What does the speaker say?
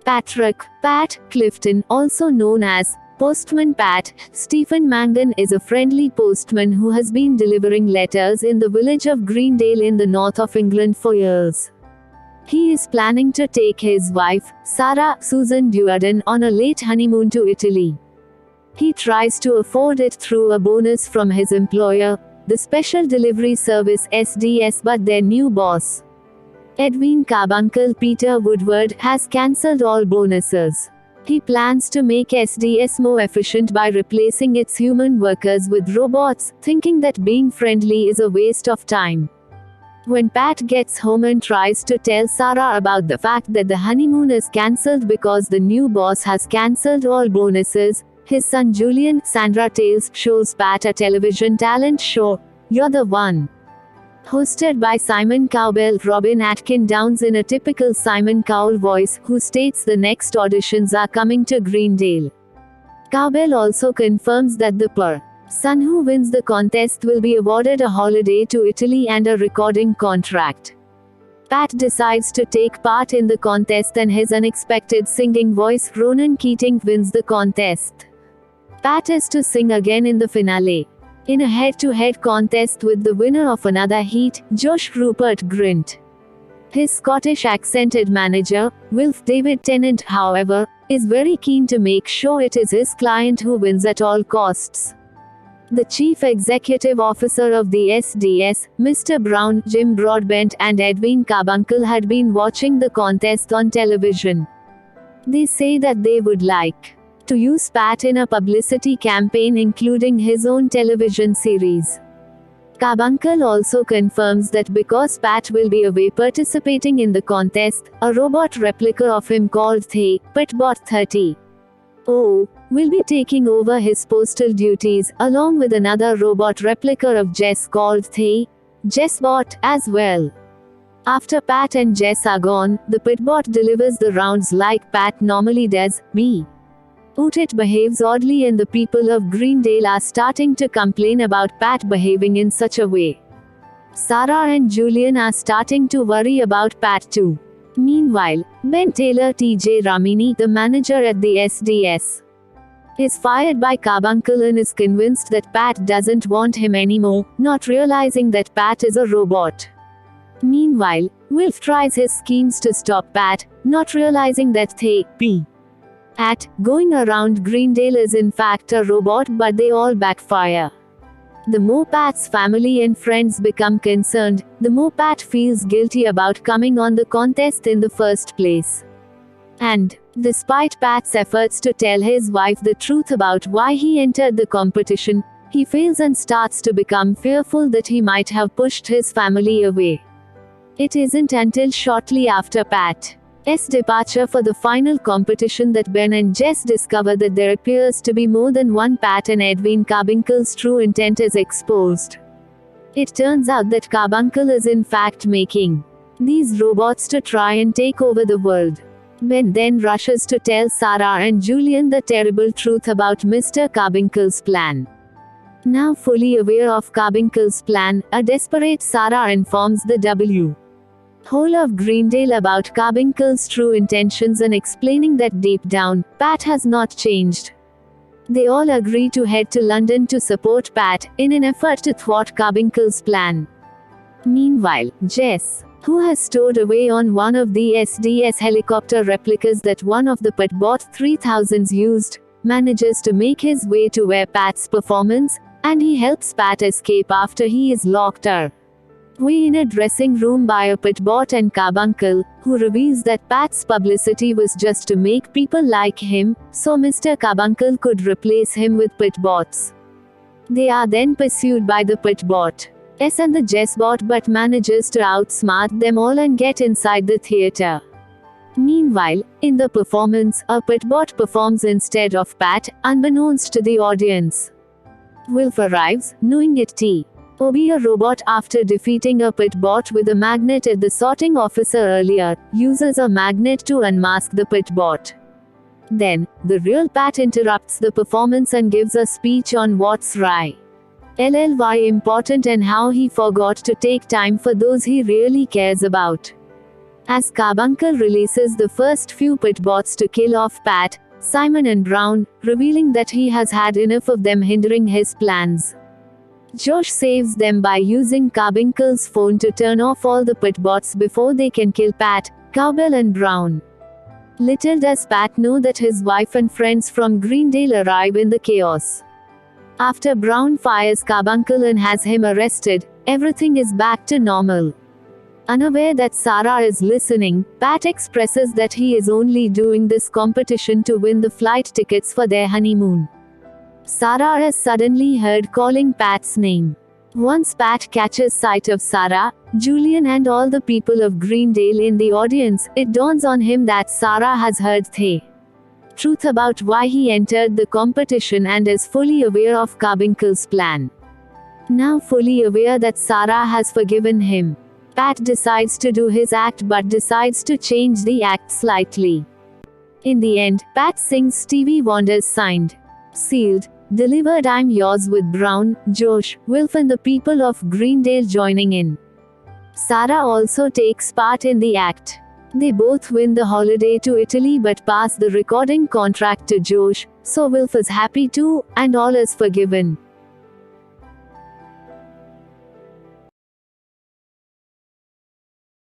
Pat Clifton, also known as Postman Pat, Stephen Mangan is a friendly postman who has been delivering letters in the village of Greendale in the north of England for years. He is planning to take his wife, Sarah Susan Duerden, on a late honeymoon to Italy. He tries to afford it through a bonus from his employer, the Special Delivery Service SDS, but their new boss, Edwin Carbuncle Peter Woodward, has cancelled all bonuses. He plans to make SDS more efficient by replacing its human workers with robots, thinking that being friendly is a waste of time. When Pat gets home and tries to tell Sarah about the fact that the honeymoon is cancelled because the new boss has cancelled all bonuses, his son Julian, Sandra Tales, shows Pat a television talent show, You're the One, hosted by Simon Cowell. Robin Atkin Downs in a typical Simon Cowell voice, who states the next auditions are coming to Greendale. Cowell also confirms that the son who wins the contest will be awarded a holiday to Italy and a recording contract. Pat decides to take part in the contest, and his unexpected singing voice, Ronan Keating, wins the contest. Pat is to sing again in the finale, in a head-to-head contest with the winner of another heat, Josh Rupert Grint. His Scottish-accented manager, Wilf David Tennant, however, is very keen to make sure it is his client who wins at all costs. The chief executive officer of the SDS, Mr. Brown, Jim Broadbent, and Edwin Carbuncle had been watching the contest on television. They say that they would like to use Pat in a publicity campaign, including his own television series. Carbuncle also confirms that because Pat will be away participating in the contest, a robot replica of him called The Pitbot 30 will be taking over his postal duties, along with another robot replica of Jess called The Jessbot as well. After Pat and Jess are gone, the Pitbot delivers the rounds like Pat normally does. It behaves oddly, and the people of Greendale are starting to complain about Pat behaving in such a way. Sarah and Julian are starting to worry about Pat too. Meanwhile, Ben Taylor T.J. Ramini, the manager at the SDS, is fired by Carbuncle and is convinced that Pat doesn't want him anymore, not realizing that Pat is a robot. Meanwhile, Wilf tries his schemes to stop Pat, not realizing that Pat going around Greendale is in fact a robot, but they all backfire. The more Pat's family and friends become concerned, the more Pat feels guilty about coming on the contest in the first place. And, despite Pat's efforts to tell his wife the truth about why he entered the competition, he fails and starts to become fearful that he might have pushed his family away. It isn't until shortly after Pat's departure for the final competition that Ben and Jess discover that there appears to be more than one Pat, and Edwin Carbuncle's true intent is exposed. It turns out that Carbuncle is in fact making these robots to try and take over the world. Ben then rushes to tell Sarah and Julian the terrible truth about Mr. Carbuncle's plan. Now fully aware of Carbuncle's plan, a desperate Sarah informs the whole of Greendale about Carbuncle's true intentions and explaining that deep down, Pat has not changed. They all agree to head to London to support Pat, in an effort to thwart Carbuncle's plan. Meanwhile, Jess, who has stowed away on one of the SDS helicopter replicas that one of the Pitbot 3000s used, manages to make his way to where Pat's performance, and he helps Pat escape after he is locked away in a dressing room by a Pitbot and Carbuncle, who reveals that Pat's publicity was just to make people like him, so Mr. Carbuncle could replace him with Pitbots. They are then pursued by the Pitbot and the Jessbot, but manages to outsmart them all and get inside the theater. Meanwhile, in the performance, a Pitbot performs instead of Pat, unbeknownst to the audience. Wilf arrives, knowing it be a robot after defeating a Pitbot with a magnet at the sorting officer earlier, uses a magnet to unmask the Pitbot. Then, the real Pat interrupts the performance and gives a speech on what's really important and how he forgot to take time for those he really cares about. As Carbuncle releases the first few pitbots to kill off Pat, Simon and Brown, revealing that he has had enough of them hindering his plans. Josh saves them by using Carbuncle's phone to turn off all the pitbots before they can kill Pat, Cowbell and Brown. Little does Pat know that his wife and friends from Greendale arrive in the chaos. After Brown fires Carbuncle and has him arrested, everything is back to normal. Unaware that Sarah is listening, Pat expresses that he is only doing this competition to win the flight tickets for their honeymoon. Sarah is suddenly heard calling Pat's name. Once Pat catches sight of Sarah, Julian and all the people of Greendale in the audience, it dawns on him that Sarah has heard the truth about why he entered the competition and is fully aware of Carbuncle's plan. Now fully aware that Sarah has forgiven him, Pat decides to do his act but decides to change the act slightly. In the end, Pat sings Stevie Wonder's Signed, Sealed, Delivered I'm Yours with Brown, Josh, Wilf and the people of Greendale joining in. Sarah also takes part in the act. They both win the holiday to Italy but pass the recording contract to Josh, so Wilf is happy too, and all is forgiven.